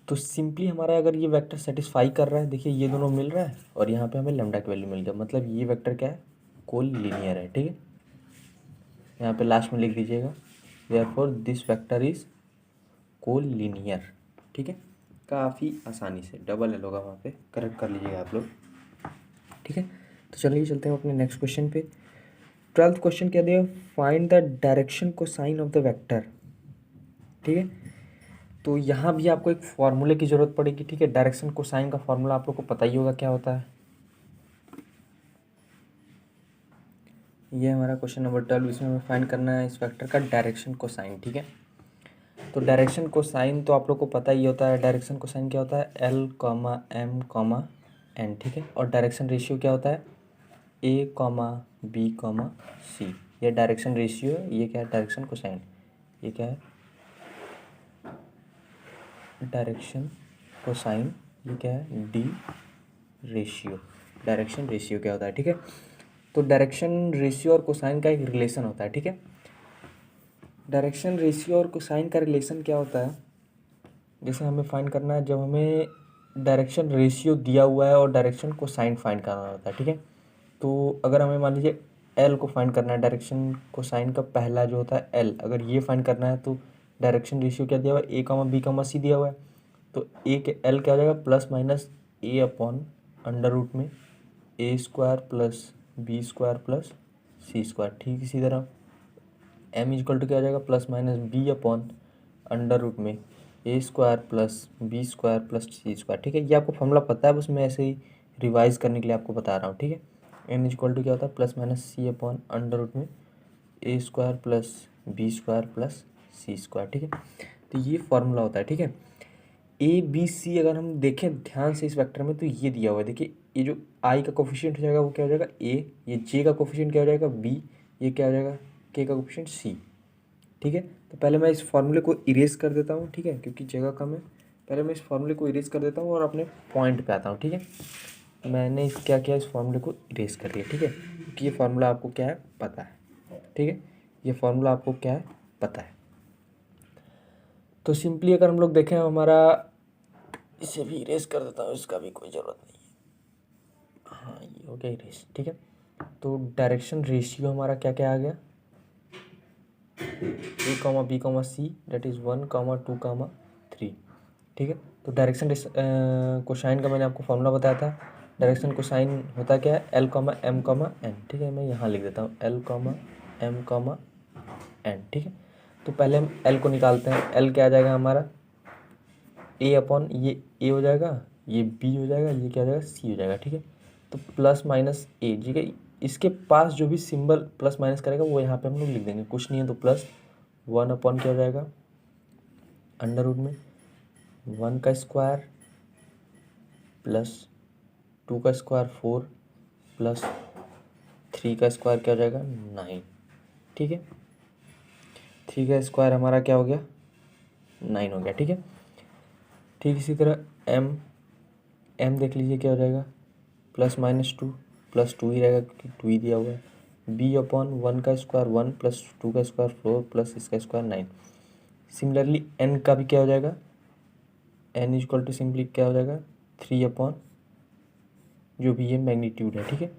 तो सिंपली हमारा अगर ये वेक्टर सेटिस्फाई कर रहा है, देखिए ये दोनों मिल रहा है और यहाँ पे हमें लेमडा की वैल्यू मिल गया, मतलब ये वेक्टर क्या है, कोलिनियर है, ठीक है। यहाँ पे लास्ट में लिख दीजिएगा therefore this vector is collinear, ठीक है। काफ़ी आसानी से डबल एल होगा वहाँ पे, करेक्ट कर लीजिएगा आप लोग, ठीक है। तो चलिए चलते हैं अपने नेक्स्ट क्वेश्चन पे। 12th क्वेश्चन क्या दिया, find the direction cosine of the vector, ठीक है। तो यहाँ भी आपको एक फॉर्मूले की ज़रूरत पड़ेगी, ठीक है। डायरेक्शन कोसाइन का फॉर्मूला आप लोग को पता ही होगा क्या होता है। ये हमारा क्वेश्चन नंबर 12, इसमें हमें फाइंड करना है इस वेक्टर का डायरेक्शन कोसाइन, ठीक है। तो डायरेक्शन कोसाइन तो आप लोग को पता ही होता है, डायरेक्शन कोसाइन क्या होता है, L comma M comma N, ठीक है। और डायरेक्शन रेशियो क्या होता है, A comma B comma C. ये डायरेक्शन रेशियो है, ये क्या है, डायरेक्शन कोसाइन। ये क्या है, डायरेक्शन कोसाइन। ये क्या है, डी रेशियो। डायरेक्शन रेशियो क्या होता है, ठीक है। तो डायरेक्शन रेशियो और कोसाइन का एक रिलेशन होता है, ठीक है। डायरेक्शन रेशियो और कोसाइन का रिलेशन क्या होता है, जैसे हमें फाइंड करना है, जब हमें डायरेक्शन रेशियो दिया हुआ है और डायरेक्शन कोसाइन फाइंड करना होता है, ठीक है। तो अगर हमें मान लीजिए एल को फाइंड करना है, डायरेक्शन कोसाइन का पहला जो होता है एल, अगर ये फाइंड करना है तो डायरेक्शन रेशियो क्या दिया हुआ है, ए कॉमा बी कॉमा सी दिया हुआ है। तो ए के एल क्या हो जाएगा, plus minus A upon under root में A square plus B square plus C square, ठीक इसी तरह एम इजक्वल टू क्या हो जाएगा, plus minus B upon under root में A square plus B square plus C square, ठीक है। ये आपको फॉर्मूला पता है, बस मैं ऐसे ही रिवाइज करने के लिए आपको बता रहा हूँ, ठीक है। एम इजक्वल टू क्या होता है, plus minus C upon under root में A square plus B square plus C square, ठीक है। तो ये फॉर्मूला होता है, ठीक है। ए बी सी अगर हम देखें ध्यान से इस वेक्टर में, तो ये दिया हुआ है, देखिए ये जो आई का कोफिशिएंट हो जाएगा वो क्या हो जाएगा ए, ये जे का कोफिशिएंट क्या हो जाएगा बी, ये क्या हो जाएगा के का कोफिशिएंट सी, ठीक है। तो पहले मैं इस फॉर्मूले को इरेज कर देता हूँ, ठीक है, क्योंकि जगह कम है। पहले मैं इस फॉर्मूले को इरेज कर देता हूँ और अपने पॉइंट पे आता हूँ, ठीक है। मैंने क्या किया, इस फॉर्मूले को इरेज कर लिया, ठीक है, क्योंकि ये फार्मूला आपको क्या है पता है, ठीक है। ये फार्मूला आपको क्या है पता है। तो सिंपली अगर हम लोग देखें हमारा, इसे भी इरेज कर देता हूँ, इसका भी कोई ज़रूरत नहीं है। हाँ ये हो गया इरेज, ठीक है। तो डायरेक्शन रेशियो हमारा क्या क्या आ गया, A comma B comma C, that is 1 comma 2 comma 3, ठीक है। तो डायरेक्शन कोसाइन का मैंने आपको फॉर्मूला बताया था। डायरेक्शन कोसाइन होता क्या है, L comma M comma N, ठीक है। मैं यहाँ लिख देता हूँ L comma M comma N, ठीक है। तो पहले हम एल को निकालते हैं। एल क्या आ जाएगा हमारा, ए अपॉन ये ए हो जाएगा, ये बी हो जाएगा, ये क्या हो जाएगा सी हो जाएगा, ठीक है। तो प्लस माइनस ए, ठीक है। इसके पास जो भी सिंबल प्लस माइनस करेगा वो यहाँ पे हम लोग लिख देंगे, कुछ नहीं है तो प्लस 1 अपॉन क्या हो जाएगा अंडर रूट में 1 का स्क्वायर प्लस 2 का स्क्वायर 4 प्लस 3 का स्क्वायर क्या हो जाएगा 9, ठीक है। 3 का स्क्वायर हमारा क्या हो गया 9 हो गया, ठीक है। ठीक इसी तरह एम, एम देख लीजिए क्या हो जाएगा, प्लस माइनस 2 प्लस 2 ही रहेगा क्योंकि 2 ही दिया हुआ है। बी अपॉन 1 का स्क्वायर 1 प्लस 2 का स्क्वायर 4 प्लस इसका स्क्वायर 9। सिमिलरली एन का भी क्या हो जाएगा, एन इक्वल टू सिंपली क्या हो जाएगा 3 अपॉन जो भी ये मैग्नीट्यूड है, ठीक है,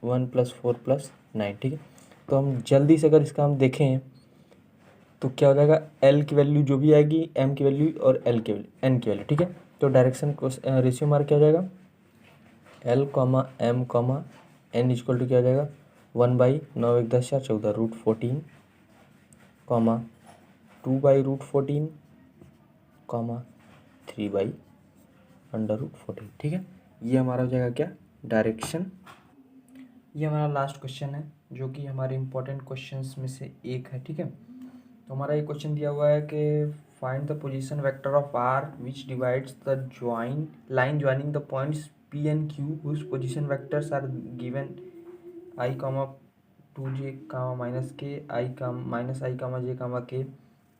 1 प्लस 4 प्लस 9, ठीक है। तो हम जल्दी से अगर इसका हम देखें तो क्या हो जाएगा, एल की वैल्यू जो भी आएगी, एम की वैल्यू और एल की वैल्यू, एन की वैल्यू, ठीक है। तो डायरेक्शन को रेशियो हमारा क्या हो जाएगा, L comma M comma N equal to क्या हो जाएगा 1/9 1 10 4 14 रूट 14 कॉमा 2/√14 कॉमा 3/√14, ठीक है। ये हमारा हो जाएगा क्या डायरेक्शन। ये हमारा लास्ट क्वेश्चन है जो कि हमारे इंपॉर्टेंट क्वेश्चंस में से एक है, ठीक है। तो हमारा ये क्वेश्चन दिया हुआ है कि find the position vector of R which divides the join line joining the points P and Q whose position vectors are given I comma 2j comma -k, i comma -i comma j comma k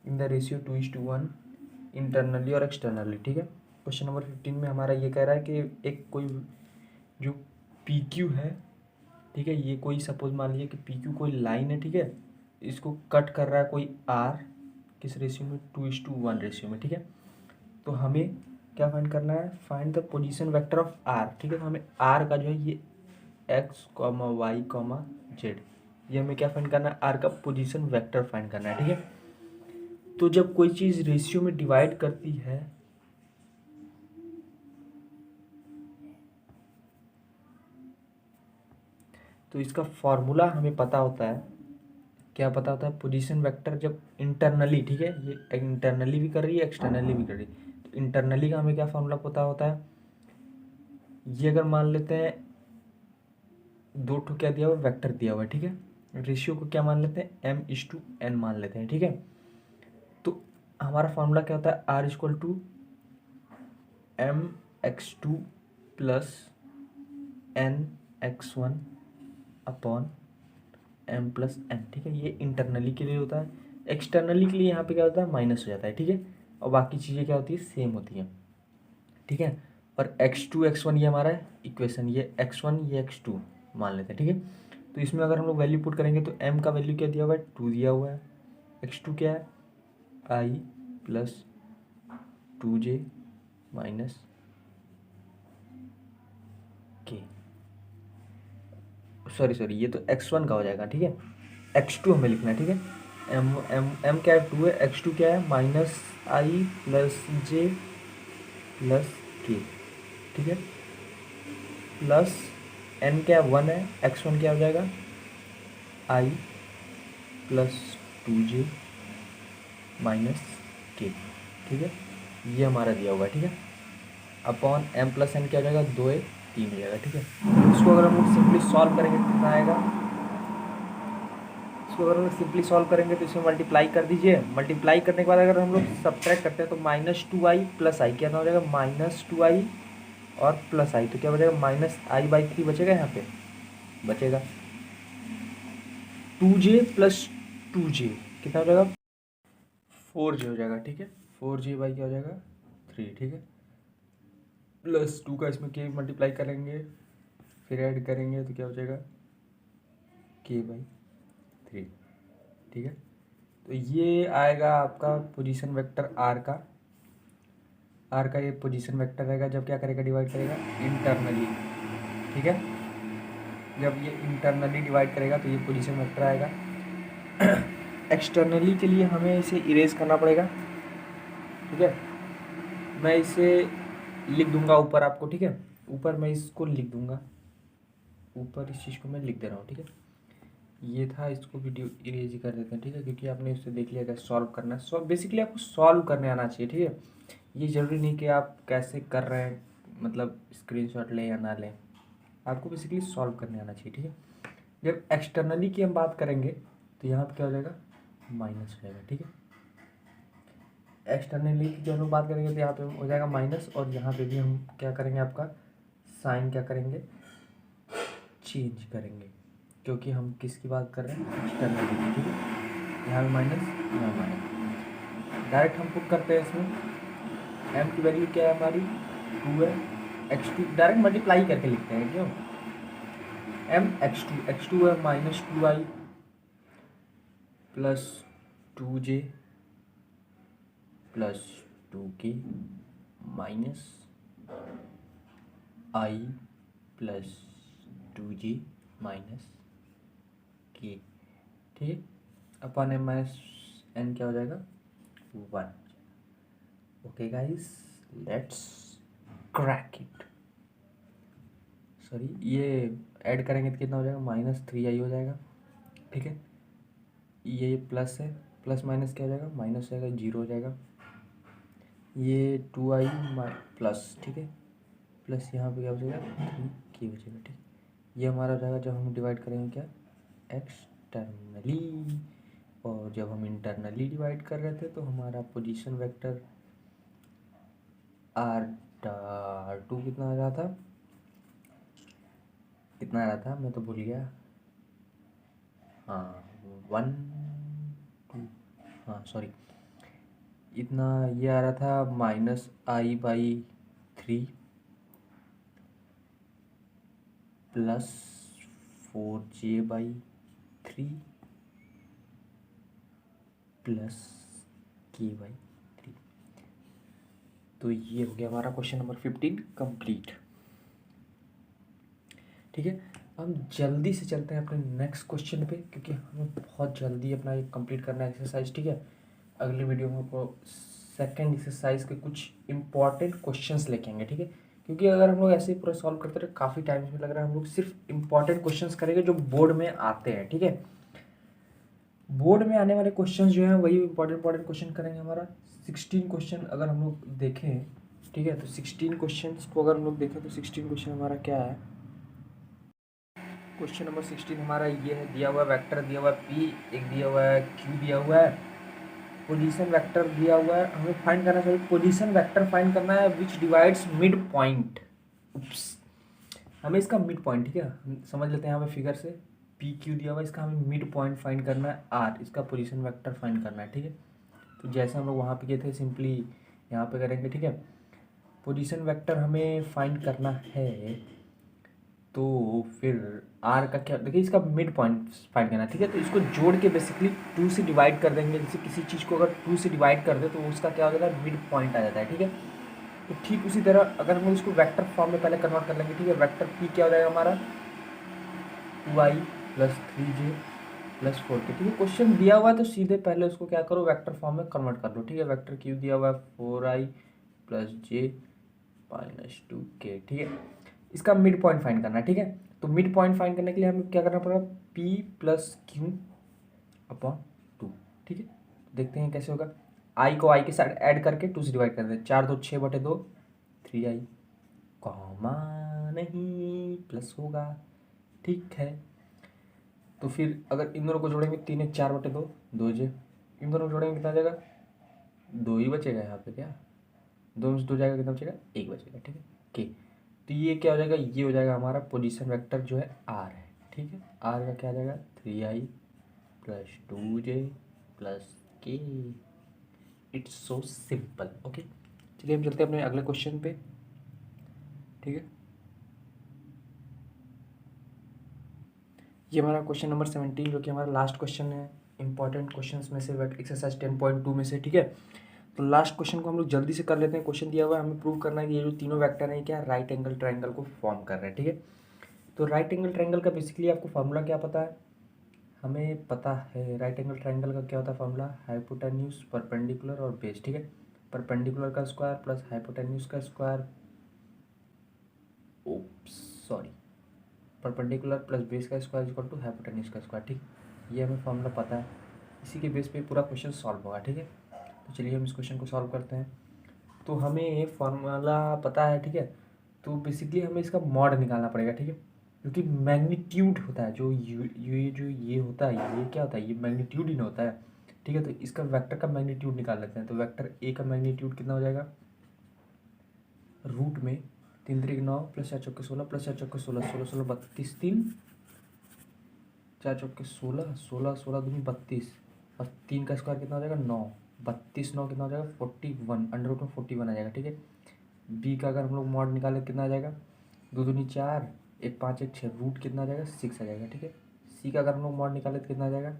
in the ratio 2:1 internally और externally, ठीक है। Question number 15 में हमारा ये कह रहा है कि एक कोई जो पी क्यू है, ठीक है, ये कोई सपोज मान लीजिए कि पी क्यू कोई लाइन है, ठीक है, इसको कट कर रहा है कोई आर, किस रेशियो में, 2:1 रेशियो में, ठीक है। तो हमें क्या फाइंड करना है, find the position vector of R, ठीक है। तो हमें आर का जो है ये X comma Y comma Z, ये हमें क्या फाइंड करना है, आर का पोजीशन वेक्टर फाइंड करना है, ठीक है। तो जब कोई चीज़ रेशियो में डिवाइड करती है तो इसका फॉर्मूला हमें पता होता है, क्या पता होता है, पोजीशन वेक्टर जब इंटरनली, ठीक है, ये इंटरनली भी कर रही है एक्सटर्नली भी कर रही है, तो इंटरनली का हमें क्या फॉर्मूला पता होता है, ये अगर मान लेते हैं दो ठो क्या दिया हुआ वेक्टर दिया हुआ है, ठीक है, रेशियो को क्या मान लेते हैं m/n मान लेते हैं, ठीक है। तो हमारा फॉर्मूला क्या होता है, r=m(x2 + n(x1) अपॉन m+n, ठीक है। ये इंटरनली के लिए होता है। एक्सटर्नली के लिए यहाँ पे क्या होता है, माइनस हो जाता है, ठीक है। और बाकी चीज़ें क्या होती है, सेम होती हैं, ठीक है। और x2 x1 ये हमारा इक्वेशन, ये x1 ये x2 मान लेते हैं, ठीक है। तो इसमें अगर हम लोग वैल्यू पुट करेंगे तो m का वैल्यू क्या दिया हुआ है, 2 दिया हुआ है, x2 क्या है, i + 2j - k, सॉरी ये तो x1 का हो जाएगा, ठीक है। x2 हमें लिखना है, ठीक है। m क्या है, 2 है, x2 क्या है, -i + j + k, ठीक है, प्लस n क्या है, 1 है, x1 क्या हो जाएगा, i + 2j - k, ठीक है। ये हमारा दिया हुआ है, ठीक है। अपॉन m+n क्या हो जाएगा, 2 3 हो जाएगा, ठीक है। इसको अगर हम लोग सिंपली सॉल्व करेंगे तो कितना आएगा, इसको अगर हम लोग सिंपली सॉल्व करेंगे तो इसमें मल्टीप्लाई कर दीजिए। मल्टीप्लाई करने के बाद अगर हम लोग सब्ट्रैक्ट करते हैं तो -2i + i क्या हो जाएगा, -2i और +i, तो क्या बचेगा, -i/3 बचेगा, यहाँ पे बचेगा 2j + 2j कितना हो जाएगा, 4j हो जाएगा, ठीक है। 4j/, क्या हो जाएगा, 3, ठीक है। +2 का इसमें k मल्टीप्लाई करेंगे, फिर ऐड करेंगे तो क्या हो जाएगा, k/3, ठीक है। तो ये आएगा आपका पोजीशन वेक्टर आर का, आर का ये पोजीशन वेक्टर रहेगा जब क्या करेगा, डिवाइड करेगा इंटरनली, ठीक है। जब ये इंटरनली डिवाइड करेगा तो ये पोजीशन वेक्टर आएगा। एक्सटर्नली के लिए हमें इसे इरेज करना पड़ेगा, ठीक है। मैं इसे लिख दूंगा ऊपर आपको, ठीक है, ऊपर मैं इसको लिख दूंगा, ऊपर इस चीज़ को मैं लिख दे रहा हूँ, ठीक है। ये था, इसको वीडियो इरेज ही कर देते हैं, ठीक है, क्योंकि आपने उससे देख लिया कैसे सॉल्व करना है। बेसिकली आपको सॉल्व करने आना चाहिए, ठीक है। ये ज़रूरी नहीं कि आप कैसे कर रहे हैं, मतलब स्क्रीनशॉट लें या ना लें, आपको बेसिकली सॉल्व करने आना चाहिए, ठीक है। जब एक्सटर्नली की हम बात करेंगे तो यहाँ पे क्या हो जाएगा, माइनस हो जाएगा, ठीक है। एक्सटर्नली की जब हम लोग बात करेंगे तो यहाँ पे हो जाएगा माइनस, और यहाँ पे भी हम क्या करेंगे, आपका साइन क्या करेंगे, चेंज करेंगे, क्योंकि हम किसकी बात कर रहे हैं, एक्सटर्नली की, ठीक है। यहाँ पे माइनस, यहाँ माइनस, डायरेक्ट हम पुट करते हैं इसमें। m की वैल्यू क्या है हमारी, 2 है, x2 डायरेक्ट मल्टीप्लाई करके लिखते हैं, क्यों, m x2 है -2i + 2j + 2k -i + 2j - k, ठीक है। अपन m-n क्या हो जाएगा, 1। Okay guys, let's crack it. Sorry, ये ऐड करेंगे तो कितना हो जाएगा, -3i हो जाएगा, ठीक है। ये प्लस है, प्लस माइनस क्या हो जाएगा, माइनस हो जाएगा, 0 हो जाएगा। ये 2i प्लस, ठीक है, प्लस यहाँ पे क्या बचेगा, 3k बचेगा, ठीक। ये हमारा हो जाएगा जब हम डिवाइड करेंगे क्या, एक्सटर्नली। और जब हम इंटरनली डिवाइड कर रहे थे तो हमारा पोजीशन वेक्टर r2 कितना आ रहा था, कितना आ रहा था, मैं तो भूल गया, हाँ 1 2, हाँ सॉरी, इतना ये आ रहा था -i/3 plus 4j/3 plus k/3। तो ये हो गया हमारा क्वेश्चन नंबर 15 कंप्लीट। ठीक है, हम जल्दी से चलते हैं अपने नेक्स्ट क्वेश्चन पे, क्योंकि हमें बहुत जल्दी अपना ये कंप्लीट करना है एक्सरसाइज। ठीक है, अगली वीडियो में आपको सेकंड एक्सरसाइज के कुछ इंपॉर्टेंट क्वेश्चंस लेके आएंगे। ठीक है, क्योंकि अगर हम लोग ऐसे ही पूरा सॉल्व करते रहे काफ़ी टाइम में लग रहा है हम लोग सिर्फ इंपॉर्टेंट क्वेश्चंस करेंगे जो बोर्ड में आते हैं। ठीक है, बोर्ड में आने वाले क्वेश्चंस जो हैं वही इंपॉर्टेंट क्वेश्चन करेंगे। हमारा 16 क्वेश्चन अगर हम लोग देखें, ठीक है, तो 16 क्वेश्चंस को अगर हम लोग देखें तो 16 क्वेश्चन हमारा क्या है। क्वेश्चन नंबर 16 हमारा ये है, दिया हुआ वेक्टर दिया हुआ है p, एक दिया हुआ है q दिया हुआ है, पोजीशन वेक्टर दिया हुआ है, हमें फाइंड करना चाहिए पोजीशन वेक्टर फाइंड करना है विच डिवाइड्स मिड पॉइंट। हमें इसका मिड पॉइंट, ठीक है, हम समझ लेते हैं यहाँ पे फिगर से, पी क्यू दिया हुआ है, इसका हमें मिड पॉइंट फाइंड करना है आर, इसका पोजीशन वेक्टर फाइंड करना है। ठीक है, तो जैसे हम लोग वहाँ पे किए थे सिंपली यहाँ पे करेंगे। ठीक है, पोजीशन वेक्टर हमें फाइंड करना है, तो फिर आर का क्या, देखिए इसका मिड पॉइंट फाइंड करना है। ठीक है, तो इसको जोड़ के बेसिकली 2 से डिवाइड कर देंगे। जैसे किसी चीज़ को अगर 2 से डिवाइड कर दे तो उसका क्या हो जाता है, मिड पॉइंट आ जाता है। ठीक है, तो ठीक उसी तरह अगर हम इसको वेक्टर फॉर्म में पहले कन्वर्ट कर लेंगे। ठीक है, वेक्टर पी क्या हो जाएगा हमारा 2i plus 3j plus 4k। ठीक है, क्वेश्चन दिया हुआ है तो सीधे पहले उसको क्या करो, वेक्टर फॉर्म में कन्वर्ट कर लो। ठीक है, वेक्टर क्यू दिया हुआ है 4i plus j minus 2k। ठीक है, इसका मिड पॉइंट फाइंड करना है। ठीक है, तो मिड पॉइंट फाइंड करने के लिए हमें क्या करना पड़ेगा, p प्लस क्यू अपॉन 2। ठीक है, देखते हैं कैसे होगा। i को i के साथ ऐड करके 2 से डिवाइड कर दें, 4 2 6/2 3i, कॉमा नहीं प्लस होगा। ठीक है, तो फिर अगर इन दोनों को जोड़ेंगे 3 है 4/2 2j, इन दोनों को जोड़ेंगे कितना आ जाएगा, 2 ही बचेगा यहाँ पे, क्या 2 में से 2 जाएगा, कितना बचेगा 1 बचेगा। ठीक है, के, तो ये क्या हो जाएगा, ये हो जाएगा हमारा पोजीशन वेक्टर जो है आर है। ठीक है, आर का क्या आ जाएगा 3i प्लस 2j प्लस के। It's so simple. ओके, चलिए हम चलते हैं अपने अगले क्वेश्चन पे। ठीक है, ये हमारा क्वेश्चन नंबर 17 जो कि हमारा लास्ट क्वेश्चन है इंपॉर्टेंट क्वेश्चन में से, एक्सरसाइज 10.2 में से। ठीक है, तो लास्ट क्वेश्चन को हम लोग जल्दी से कर लेते हैं। क्वेश्चन दिया हुआ है, हमें प्रूव करना है कि ये जो तीनों वेक्टर हैं क्या राइट एंगल ट्रायंगल को फॉर्म कर रहे हैं। ठीक है, तो राइट एंगल ट्रायंगल का बेसिकली आपको फार्मूला क्या पता है, हमें पता है राइट एंगल ट्रायंगल का क्या होता है फार्मूला, हाइपोटेन्यूज परपेंडिकुलर और बेस। ठीक है, परपेंडिकुलर का स्क्वायर प्लस हाइपोटेन्यूज का square, oops sorry, perpendicular plus base का स्क्वायर इक्वल टू हाइपोटेन्यूज का स्क्वायर। ठीक, ये हमें फार्मूला पता है, इसी के बेस पे पूरा क्वेश्चन सॉल्व होगा। ठीक है, तो चलिए हम इस क्वेश्चन को सॉल्व करते हैं। तो हमें फार्मूला पता है। ठीक है, तो बेसिकली हमें इसका मॉड निकालना पड़ेगा। ठीक है, क्योंकि मैग्नीट्यूड होता है जो ये होता है, ये क्या होता है, ये मैग्नीट्यूड ही ना होता है। ठीक है, तो इसका वेक्टर का मैग्नीट्यूड निकाल लेते हैं। तो वेक्टर ए का मैग्नीट्यूड कितना हो जाएगा, रूट में 3 3 9 प्लस 4 चौके 16 प्लस 4 चौके 16 16 16 32 3 4 चौके 16 16 16 दूनी 32 और 3 का स्क्वायर कितना हो जाएगा 9, 32 9 कितना हो जाएगा 41, अंडर रूट में 41 आ जाएगा। ठीक है, बी का अगर हम लोग मॉड निकाले कितना आ जाएगा, 2 दूनी 4 1 5 1 6, रूट कितना आ जाएगा 6 आ जाएगा। ठीक है, सी का अगर हम लोग मॉड निकाले तो कितना आ जाएगा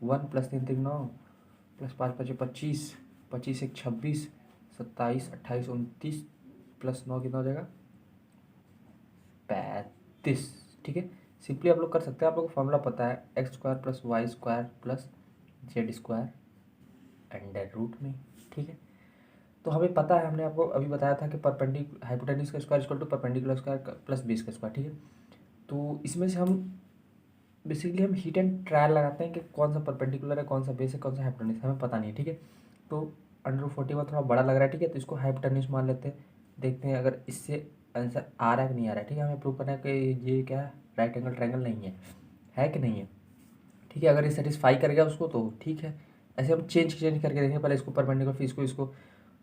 1 प्लस 3 3 9 प्लस 5 5 25 25 1 26 27 28 29 प्लस 9 कितना हो जाएगा 35। ठीक है, सिंपली आप लोग कर सकते हैं, आप लोग को फॉर्मूला पता है X square plus Y square plus Z square under root में। ठीक है, तो हमें पता है, हमने आपको अभी बताया था कि हाइपोटेन्यूज का square equal to perpendicular square plus base का स्क्वायर। ठीक है, तो इसमें से हम बेसिकली हम हीट एंड ट्रायल लगाते हैं कि कौन सा परपेंडिकुलर है, कौन सा बेस है, कौन सा हाइपोटेन्यूज, हमें पता नहीं है। ठीक है, तो अंडर 41 थोड़ा बड़ा लग रहा है। ठीक है, तो इसको हाइपोटेन्यूज मान लेते हैं, देखते हैं अगर इससे आंसर आ रहा है कि नहीं आ रहा है। ठीक है, हमें प्रूव करना है कि ये क्या है राइट एंगल ट्रायंगल नहीं है कि नहीं है। ठीक है, अगर ये सेटिस्फाई कर गया उसको तो ठीक है, ऐसे हम चेंज करके देखेंगे, पहले इसको परपेंडिकुलर फिर इसको,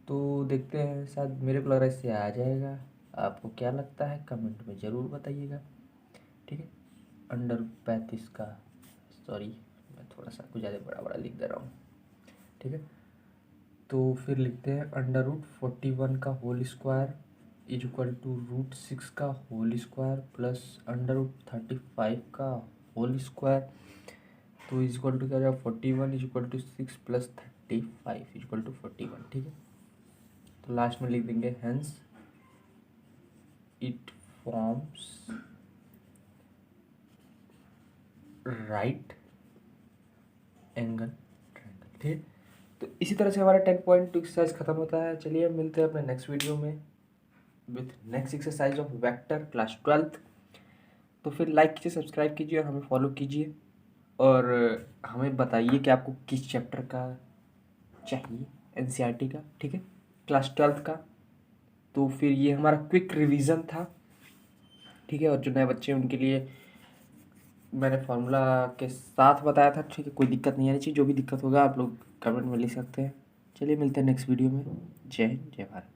तो देखते हैं, शायद मेरे को लग रहा है इससे आ जाएगा। आपको क्या लगता है कमेंट में ज़रूर बताइएगा। ठीक है, अंडर 35 का, सॉरी मैं थोड़ा सा कुछ ज़्यादा बड़ा बड़ा लिख दे रहा हूँ। ठीक है, तो फिर लिखते हैं √41 का whole square is equal to √6 का होल स्क्वायर प्लस √35 का होल स्क्वायर, तो इज इक्वल टू क्या हो जाएगा 41 is equal to 6 plus 35 is equal to 41। ठीक है, तो लास्ट में लिख देंगे hence it forms right angle triangle. ठीक है, तो इसी तरह से हमारा 10.2 एक्सरसाइज खत्म होता है। चलिए मिलते हैं अपने नेक्स्ट वीडियो में with next exercise of vector class 12th। तो फिर लाइक कीजिए, सब्सक्राइब कीजिए और हमें फॉलो कीजिए, और हमें बताइए कि आपको किस चैप्टर का चाहिए एनसीईआरटी का। ठीक है, क्लास 12th का। तो फिर ये हमारा क्विक रिवीजन था। ठीक है, और जो नए बच्चे हैं उनके लिए मैंने फार्मूला के साथ बताया था। ठीक है, कोई दिक्कत नहीं आनी चाहिए, जो भी दिक्कत होगा आप लोग कमेंट में लिख सकते हैं। चलिए मिलते हैं नेक्स्ट वीडियो में। जय हिंद, जय भारत।